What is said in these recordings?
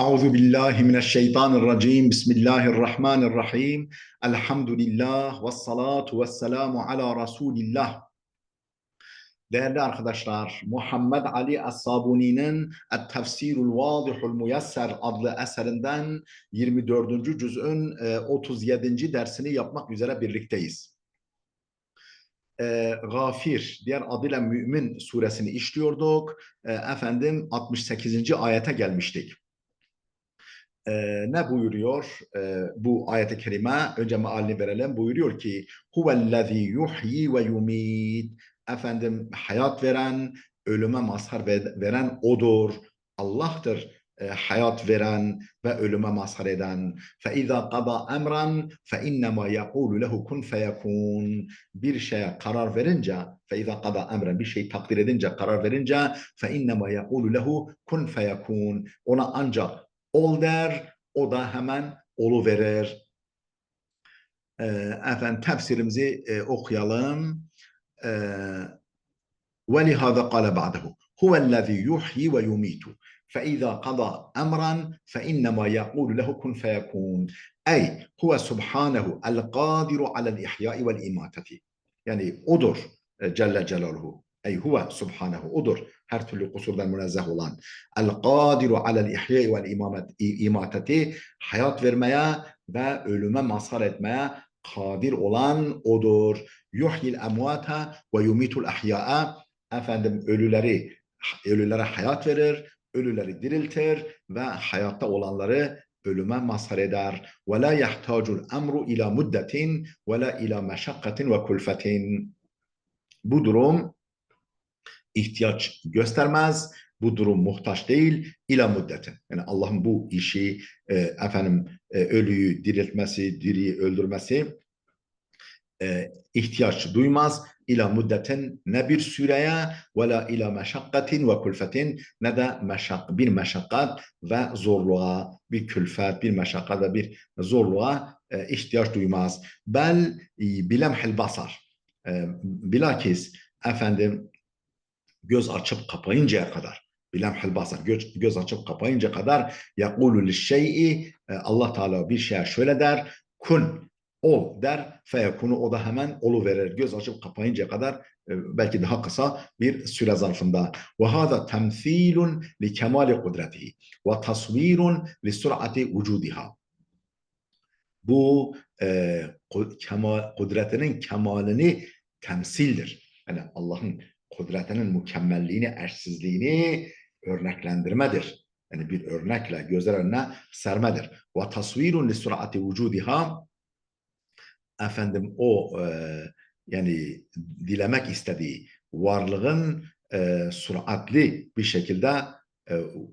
Euzu billahi mineşşeytanirracim. Bismillahirrahmanirrahim. Elhamdülillah ve salatu ve selamu ala Resulillah. Değerli arkadaşlar, Muhammed Ali As-Sabuni'nin Et-Tefsirul Vadihul Muyesser adlı eserinden 24. cüz'ün 37. dersini yapmak üzere birlikteyiz. Gafir, diğer adıyla Mümin suresini işliyorduk. 68. ayete gelmiştik. Ne buyuruyor bu ayet-i kerime? Önce mealini verelim. Buyuruyor ki huvellezî yuhyi ve yumit. Efendim hayat veren, ölüme mazhar veren odur. Allah'tır hayat veren ve ölüme mazhar eden. فَاِذَا قَضَى اَمْرًا فَاِنَّمَا يَقُولُ لَهُ كُنْ فَيَكُونَ. Bir şeye karar verince, فَاِذَا قَضَى اَمْرًا, bir şey takdir edince, karar verince فَاِنَّمَا يَقُولُ لَهُ كُنْ فَيَكُونَ. Ona ancak ol der, o da hemen oluverir. Efendim tefsirimizi okuyalım. وَلِهَذَا قَالَ بَعْدَهُ هُوَ الَّذِي يُحْيِي وَيُمِيتُ فَإِذَا قَضَى أَمْرًا فَإِنَّمَا يَقُولُ لَهُ كُنْ فَيَكُونَ. Ey huve subhanehu el-kadiru alel ihyai vel imateti. Yani odur Celle Celaluhu. Ey huve subhanehu, odur her türlü kusurdan münezzeh olan. El-kadiru alel ihyai vel imateti, hayat vermeye ve ölüme mazhar etmeye kadir olan odur. Yuhyil emvata ve yumitul ahya'a. Efendim ölülere hayat verir, ölüleri diriltir ve hayatta olanları ölüme mazhar eder. Ve la yahtacul emru ila muddetin ve la ila meşakkatin ve kulfetin. Bu durum ihtiyaç göstermez. Bu durum muhtaç değil. İla muddetin. Yani Allah'ın bu işi ölüyü diriltmesi, diriyi öldürmesi ihtiyaç duymaz. İla muddetin, ne bir süreye ve la ila meşakkatin ve kulfetin, ne de bir meşakkat ve zorluğa, bir külfet, bir meşakkat ve bir zorluğa ihtiyaç duymaz. Bilemhil basar. Bilakis efendim göz açıp kapayıncaya kadar, bilemhil basar, göz açıp kapayıncaya kadar yekulu lişşey'i, Allah Teala bir şeye şöyle der: kun, ol der, feyekunu, o da hemen oluverir. Göz açıp kapayıncaya kadar, belki daha kısa bir süre zarfında. Ve hâzâ temthîlun li kemâli kudretihi ve tasvirun li sur'ati vücudiha. Bu kudretinin kemalini temsildir. Yani Allah'ın kudretinin mükemmelliğini, eşsizliğini örneklendirmedir. Yani bir örnekle gözler önüne sermedir. Ve tasvirun li sur'ati vücudiha, efendim yani dilemek istediği varlığın süratli bir şekilde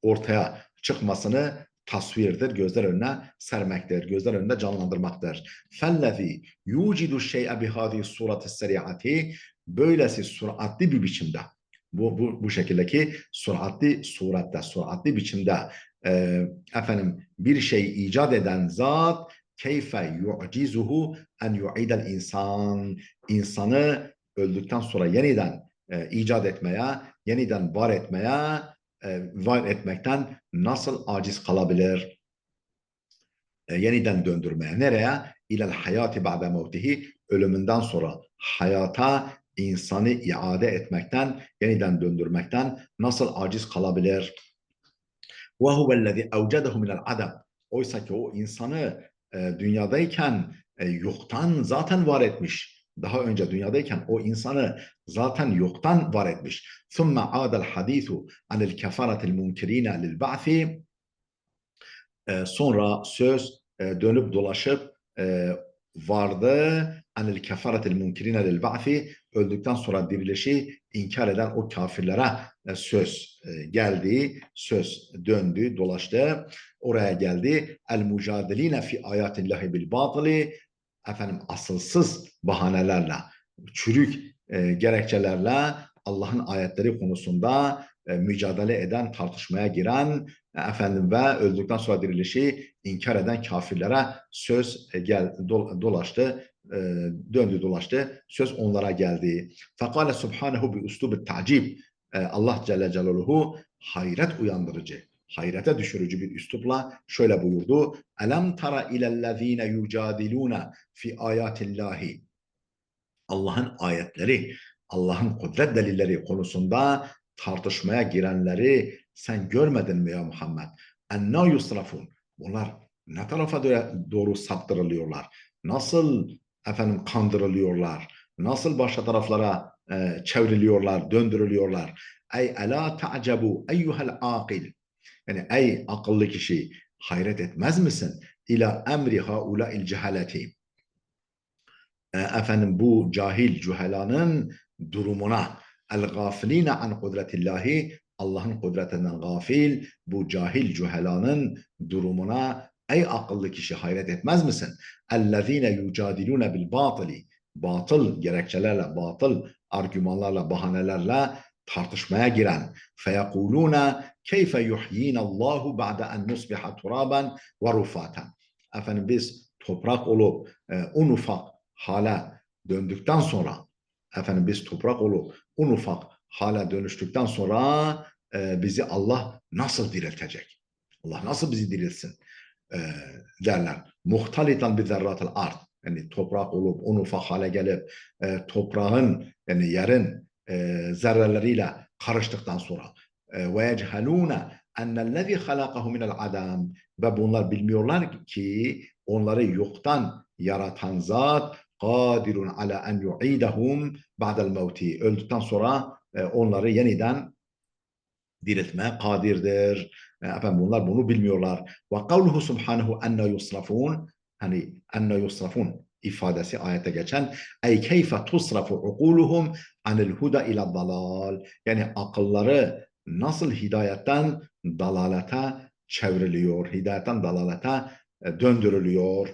ortaya çıkmasını tasvirdir, gözler önüne sermektir, gözler önünde canlandırmaktır. فَالَّذ۪ي يُوجِدُ الشَّيْءَ بِهَذِي الصُّورَةِ السَّرِيعَةِ. Böylesi süratli bir biçimde, bu şekildeki süratli surette, süratli biçimde bir şey icat eden zat, keyfe yu'cizuhu en yu'idel insan, insanı öldükten sonra yeniden icat etmeye, yeniden var etmekten nasıl aciz kalabilir? Yeniden döndürmeye. Nereye? İlel hayati ba'de mevtihi, ölümünden sonra hayata insanı iade etmekten, yeniden döndürmekten nasıl aciz kalabilir? Ve huvellezî evcedehu minel adem. Oysa ki o insanı dünyadayken yoktan zaten var etmiş. Daha önce dünyadayken o insanı zaten yoktan var etmiş. ثُمَّ عَادَ الْحَد۪يثُ عَنِ الْكَفَرَةِ الْمُنْكِر۪ينَ لِلْبَعْثِ. Sonra söz dönüp dolaşıp vardı anil kefaretil munkirine lil ba'fi, öldükten sonra dirilişi inkar eden o kafirlere söz geldi, söz döndü, dolaştı, oraya geldi. El mucadeline fi ayatillahi bil batili, asılsız bahanelerle, çürük gerekçelerle Allah'ın ayetleri konusunda mücadele eden, tartışmaya giren, ve öldükten sonra dirilişi inkar eden kafirlere söz dolaştı, döndü dolaştı, söz onlara geldi. Fekale subhanehu bi uslubi ta'cib. Allah Celle Celaluhu hayret uyandırıcı, hayrete düşürücü bir üslupla şöyle buyurdu. Elem tara ilellezine yucadiluna fi ayatillahi. Allah'ın ayetleri, Allah'ın kudret delilleri konusunda tartışmaya girenleri sen görmedin mi ya Muhammed? Enna yusrafun. Bunlar ne tarafa doğru saptırılıyorlar? Nasıl kandırılıyorlar? Nasıl başka taraflara çevriliyorlar, döndürülüyorlar? Ey ela ta'cebu eyyuhel akil. Yani ey akıllı kişi hayret etmez misin? İla emri haula'il cehaleti. Bu cahil cühelanın durumuna, el-gafilina an kudretillahi, Allah'ın kudretinden gafil bu cahil cühelanın durumuna ey akıllı kişi hayret etmez misin? Ellezine yucadilune bil batili, batıl gerekçelerle, batıl argümanlarla, bahanelerle tartışmaya giren feyekulune keyfe yuhyinallahu ba'de en nusbiha turaben ve rufaten. Biz toprak olup un ufak hala döndükten sonra biz toprak olup un ufak hala dönüştükten sonra bizi Allah nasıl diriltecek? Allah nasıl bizi diriltsin? Derler. Muhtalitan bi zerratil ard. Yani toprak olup un ufak hale gelip toprağın yani yerin zerreleriyle karıştıktan sonra ve yechelûne ennellezî halakahu minel adam ve bunlar bilmiyorlar ki onları yoktan yaratan zat kadirun ala en yu'idahum ba'del mevti. Öldükten sonra onları yeniden diriltmeye kadirdir. Bunlar bunu bilmiyorlar. Ve kavluhu subhanahu enne yusrafun. Hani enne yusrafun ifadesi ayette geçen ey keyfe tusrafu ukuluhum anil huda ila dalal. Yani akılları nasıl hidayetten dalalete çevriliyor, hidayetten dalalete döndürülüyor.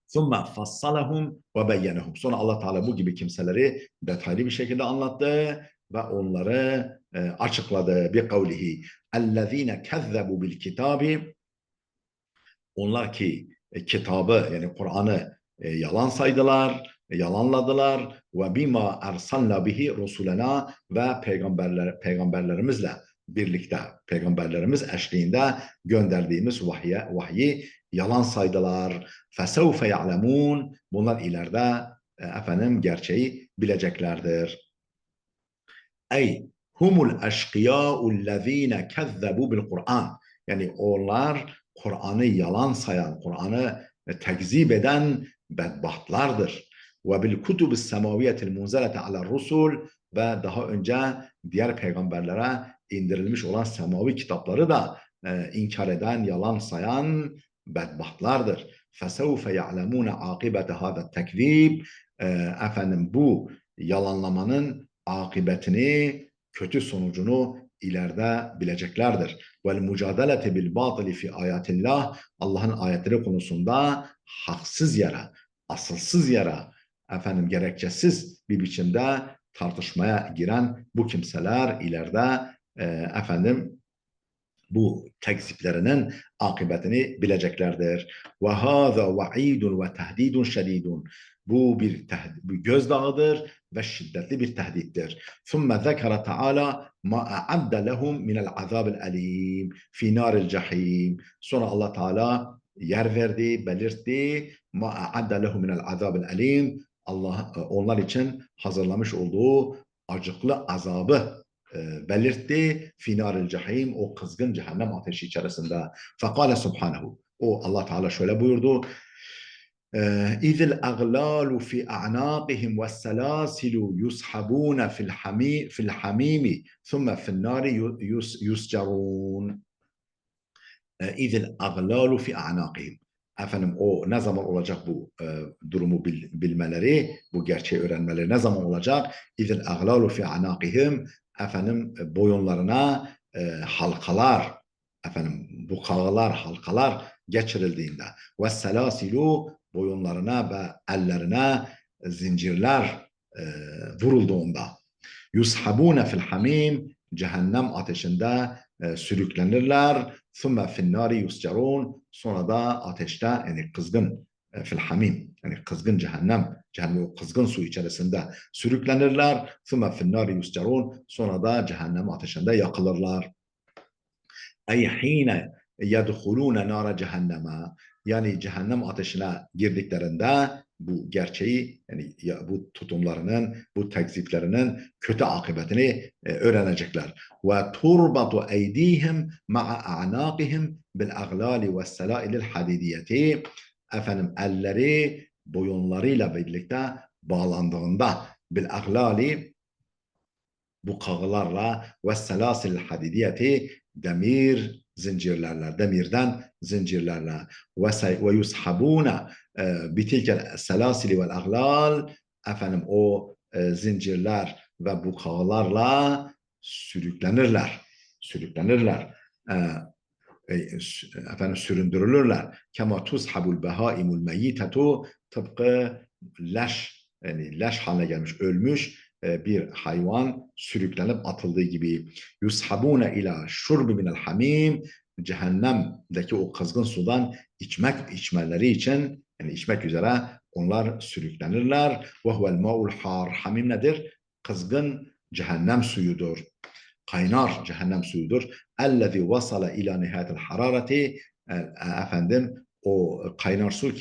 ثُمَّ فَصَّلَهُمْ وَبَيَّنَهُمْ. Sonra Allah Teala bu gibi kimseleri detaylı bir şekilde anlattı ve onları açıkladı. Bir kavlihi اَلَّذ۪ينَ كَذَّبُوا بِالْكِتَابِ. Onlar ki kitabı yani Kur'an'ı yalan saydılar, yalanladılar ve bima ersalna bihi rusulena ve peygamberlerimizle birlikte peygamberlerimiz eşliğinde gönderdiğimiz vahyi yalan saydılar. Fesevfe ya'lemun. Bunlar ileride gerçeği bileceklerdir. Ey humul eşkıyâullezîne kezzebu bil Kur'an. Yani onlar Kur'an'ı yalan sayan, Kur'an'ı tekzip eden bedbahtlardır. Ve bil kutubis semaviyetil munzelete ala rusul ve daha önce diğer peygamberlere indirilmiş olan semavi kitapları da inkar eden, yalan sayan bedbahtlardır. Fesevfe ya'lemûne âkibete hâda tekzib. Bu yalanlamanın akıbetini, kötü sonucunu ileride bileceklerdir. Vel mücadelete bil batili fi ayatillah. Allah'ın ayetleri konusunda haksız yere, asılsız yere, gerekçesiz bir biçimde tartışmaya giren bu kimseler ileride bu tekziplerinin akıbetini bileceklerdir. Ve hâzâ va'idun ve tehdidun şedîdun. Bu bir gözdağıdır ve şiddetli bir tehdittir. ثُمَّ ذَكَرَ تَعَالَى مَا أَعَدَّ لَهُمْ مِنَ الْعَذَابِ الْأَلِيمِ فِي نَارِ الْجَحِيمِ. Sonra Allah Teala yer verdi, belirtti. مَا أَعَدَّ لَهُمْ مِنَ الْعَذَابِ الْأَلِيمِ. Allah onlar için hazırlamış olduğu acıklı azabı belirtti. Finaril cehim, o kızgın cehennem ateşi içerisinde. Fekale subhanehu. O Allah Teala şöyle buyurdu. İzil aglalu fi a'naqihim ve selasilu yushabun fil hamimi thumme fil nari yuscarun. İzil aglalu fi a'naqihim. O ne zaman olacak bu durumu bilmeleri, bu gerçeği öğrenmeleri ne zaman olacak? İzil aglalu fi a'naqihim. Boyunlarına halkalar, bukağılar, halkalar geçirildiğinde ve selasilu boyunlarına ve ellerine zincirler vurulduğunda yushabune fil hamim cehennem ateşinde sürüklenirler. Thumme fin nari yuscarun. Sonra da ateşte yani kızgın fil hamim yani kızgın cehennem o kızgın su içerisinde sürüklenirler. Thumme fin nari yuscarun. Sonra da cehennem ateşinde yakılırlar. Ey hine yedhulûne nâre cehenneme, yani cehennem ateşine girdiklerinde bu gerçeği, yani bu tutumlarının, bu tekziplerinin kötü akıbetini öğrenecekler. Ve turbatu eydihim ma'a a'naqihim bil aglali ve selailil hadidiyeti, efendim elleri boyunlarıyla birlikte bağlandığında, bil aglali bu kağılarla ve selasil hadidiyeti demir zincirlerle, demirden zincirlerle ve yushabuna bitilkel selasili vel aglal, efendim o zincirler ve bu kağılarla sürüklenirler. Sürüklenirler. E, efendim süründürülürler. Kema tuzhabul behaimul meyyitetu, tıpkı leş, yani leş haline gelmiş, ölmüş bir hayvan sürüklenip atıldığı gibi. Yushabune ila şurbi minel hamim, cehennemdeki o kızgın sudan içmeleri için, yani içmek üzere onlar sürüklenirler. Ve huvel ma'ul har, hamim nedir? Kızgın cehennem suyudur. Kaynar cehennem suyudur. Ellezî vasala ila nihayetil harareti, efendim o kaynar su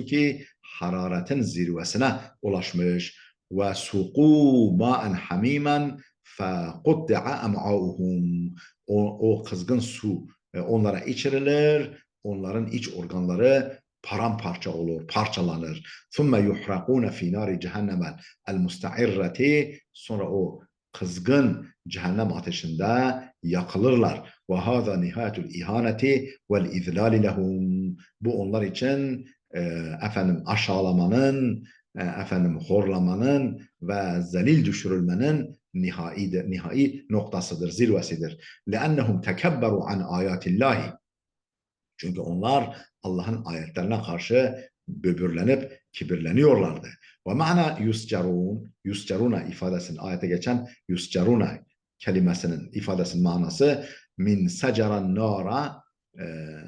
ki hararetin zirvesine ulaşmış. Ve suqû ma'en hamimen fekutti'a em'auhum, o kızgın su onlara içirilir, onların iç organları paramparça olur, parçalanır. Thumme yuhraqûne fî nâri cehennemel el musta'irreti, sonra o kızgın cehennem ateşinde yakılırlar. Ve hâzâ nihâyetul ihaneti vel izlâli lehum. Bu onlar için efendim aşağılamanın, efendim horlamanın ve zelil düşürülmenin nihai noktasıdır, zirvesidir. لأنهم tekebberu an ayatillahi. Çünkü onlar Allah'ın ayetlerine karşı böbürlenip kibirleniyorlardı. Ve ma'na yuscarun, yuscaruna ifadesinin ayete geçen yuscaruna kelimesinin ifadesinin manası min sacaran nara,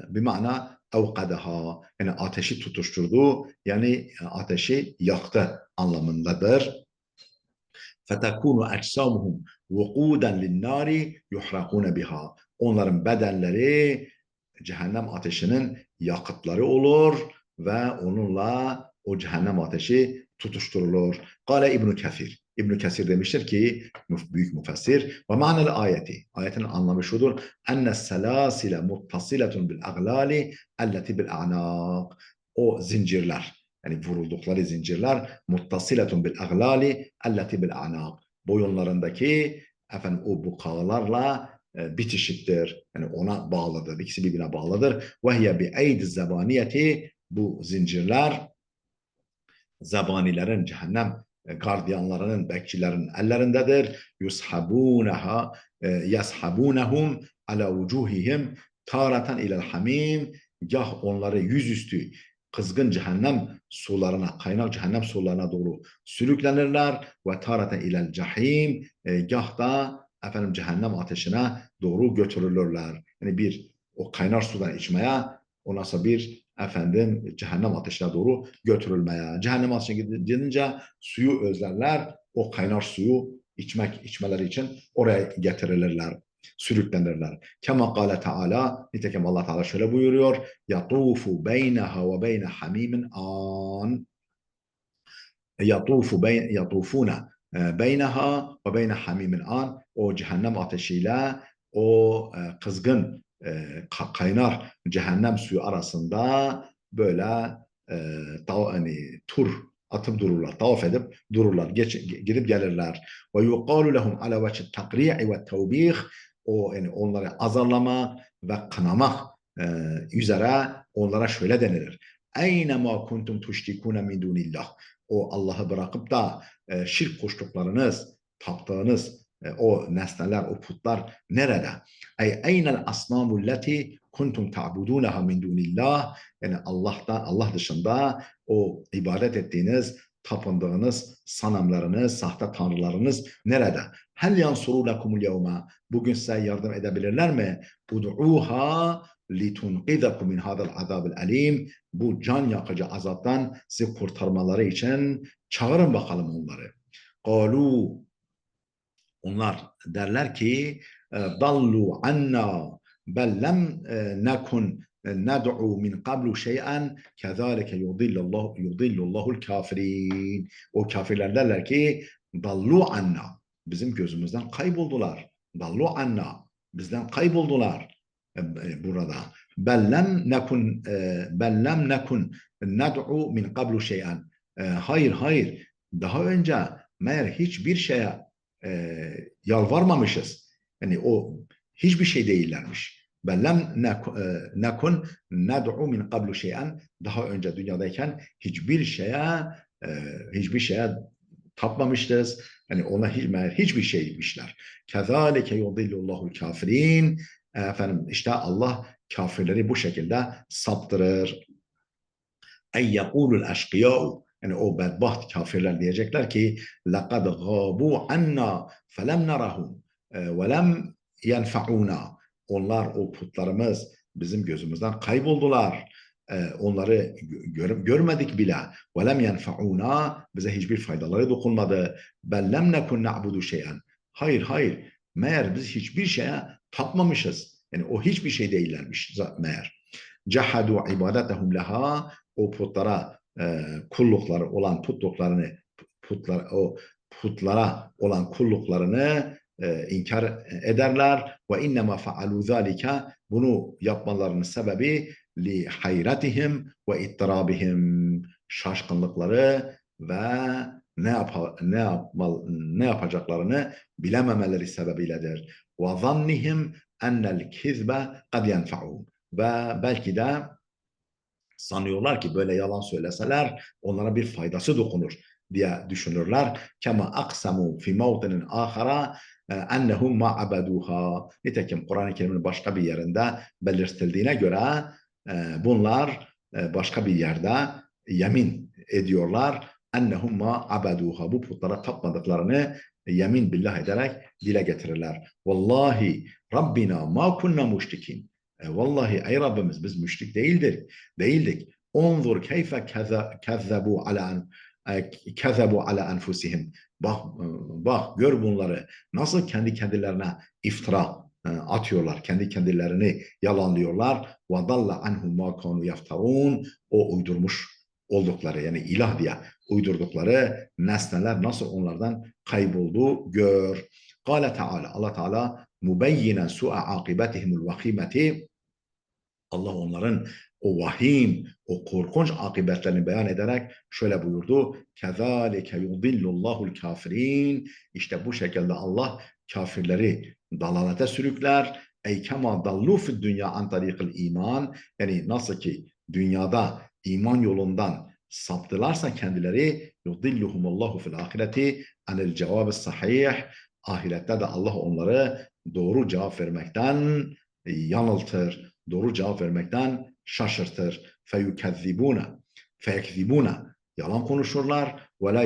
bir mana evkadaha, yani ateşi tutuşturdu, yani ateşi yaktı anlamındadır. Fetekunu ecsamuhum vukuden linnari yuhrakune biha. Onların bedenleri cehennem ateşinin yakıtları olur ve onunla o cehennem ateşi tutuşturulur. Kale İbn Kesir. İbn Kesir demiştir ki, büyük müfessir, ve manel ayeti. Ayetin anlamı şudur: enne selasile muttasiletun bil aglali elleti bil a'naq. O zincirler, yani vuruldukları zincirler, muttasiletun bil aglali elleti bil a'naq. Boyunlarındaki efendim o bukağılarla bitişiktir. Yani ona bağlıdır. İkisi birbirine bağlıdır. Ve hiye bi eydi zebaniyeti, bu zincirler zebanilerin, cehennem gardiyanlarının, bekçilerin ellerindedir. Yushabunaha yashabunahum ala vucuhihim taratan ilel hamim. Gah onları yüzüstü kızgın cehennem sularına, kaynak cehennem sularına doğru sürüklenirler ve taratan ilel cahim, gah da efendim cehennem ateşine doğru götürülürler. Yani bir o kaynar sudan içmeye, ondan sonra bir efendim cehennem ateşine doğru götürülmeye. Cehennem ateşine gidince suyu özlerler. O kaynar suyu içmeleri için oraya getirilirler, sürüklenirler. Kema kâle Teala, nitekim Allah Teala şöyle buyuruyor: yatufu beyneha ve beyne hamimin an, yatufuna beyneha ve beyne hamimin an, o cehennem ateşiyle o kızgın kaynar cehennem suyu arasında böyle hani tur atıp dururlar, tavaf edip dururlar, gidip gelirler. Ve yuqalu lehum ala vecih takri'i ve tevbih, o yani onları azarlama ve kınamak üzere onlara şöyle denilir: Eyne ma kuntum tuşrikune min dunillah. O Allah'ı bırakıp da şirk koştuklarınız, taptığınız o nesneler, o putlar nerede? Ey eynel asnamu leti kuntum ta'budunaha min dunillah. Yani Allah dışında o ibadet ettiğiniz, tapındığınız sanamlarınız, sahte tanrılarınız nerede? Hel yansurunakumul yevma. Bugün size yardım edebilirler mi? Ud'uha litunqizakum min hadal azabil alim. Bu can yakıcı azaptan sizi kurtarmaları için çağırın bakalım onları. Qalu, onlar derler ki dallu anna, bellem nekun ned'u min qablu şey'en kezalike yudillullahul kafirin. O kafirler derler ki dallu anna. Bizim gözümüzden kayboldular. Dallu anna. Bizden kayboldular burada. Bellem nekun ned'u min qablu şey'en. Hayır hayır. Daha önce meğer hiçbir şeye yalvarmamışız. Yani o hiçbir şey değillermiş. Bellem nekun ned'u min qablu şey'en. Daha önce dünyadayken hiçbir şeye tapmamışız. Yani ona hiçbir şey demişler. Kezalike yudillullahul kafirin. Efendim işte Allah kafirleri bu şekilde saptırır. Ey yekulul eşkıyâ'u. Yani o bedbaht kafirler diyecekler ki لَقَدْ غَابُوا عَنَّا فَلَمْ نَرَهُمْ وَلَمْ يَنْفَعُونَا. Onlar, o putlarımız bizim gözümüzden kayboldular. Onları görmedik bile. وَلَمْ يَنْفَعُونَا. Bize hiçbir faydaları dokunmadı. بَلْ لَمْ نَكُنْ نَعْبُدُ شَيْئًا. Hayır, hayır. Meğer biz hiçbir şeye tapmamışız. Yani o hiçbir şey değillermiş meğer. Cehadu ibadetehum leha. O putlara kullukları olan putlara olan kulluklarını inkar ederler ve innema faalu zalika. Bunu yapmalarının sebebi li hayratihim ve ittirabihim. Şaşkınlıkları ve ne yapacaklarını bilememeleri sebebiyledir. Ve zannihim ennel kizbe kad yenfa'uhum. Ve belki de sanıyorlar ki böyle yalan söyleseler onlara bir faydası dokunur diye düşünürler. Kema aksamu fi mevtinin ahara ennehum ma abeduha. Nitekim Kur'an-ı Kerim'in başka bir yerinde belirtildiğine göre bunlar başka bir yerde yemin ediyorlar. Ennehum ma abeduha. Bu putlara tapmadıklarını yemin billah ederek dile getirirler. Vallahi Rabbina ma kunna müşrikin. Vallahi ey Rabbimiz biz müşrik değildik. Onzur keyfe kezzebu ala enfusihim. Bak gör bunları nasıl kendi kendilerine iftira atıyorlar. Kendi kendilerini yalanlıyorlar. Ve dalla anhum ma kanu yaftarun. O uydurmuş oldukları yani ilah diye uydurdukları nesneler nasıl onlardan kayboldu gör. Kâle Teala. Allah Teala mübeyyinen su'a akibetihimul vahimeti. Allah onların o vahim, o korkunç akıbetlerini beyan ederek şöyle buyurdu. Kezalike yudillullahul kafirin. İşte bu şekilde Allah kafirleri dalalete sürükler. Ey kema dallu fid dünya an tarikil iman. Yani nasıl ki dünyada iman yolundan saptılarsa kendileri yudilluhumullahu fil ahireti anil cevabı sahih. Ahirette de Allah onları doğru cevap vermekten yanıltır. Doğru cevap vermekten şaşırtır. Feyekzibuna. Yalan konuşurlar. Ve la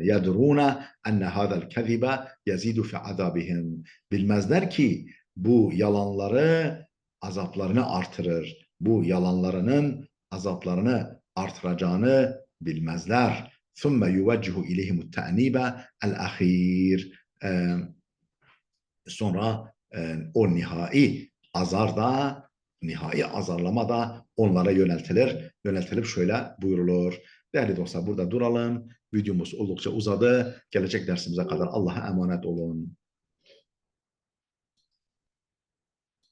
yedruna enne hadal kezibe yezidu fi azabihim. Bilmezler ki bu yalanları azaplarını artırır. Bu yalanlarının azaplarını artıracağını bilmezler. ثُمَّ يُوَجِّهُ إِلَيْهِمُ التَّأْنِيبَ الْأَخِيرِ. Sonra o nihai azarlama da onlara yöneltilip şöyle buyurulur. Değerli dostlar burada duralım. Videomuz oldukça uzadı. Gelecek dersimize kadar Allah'a emanet olun.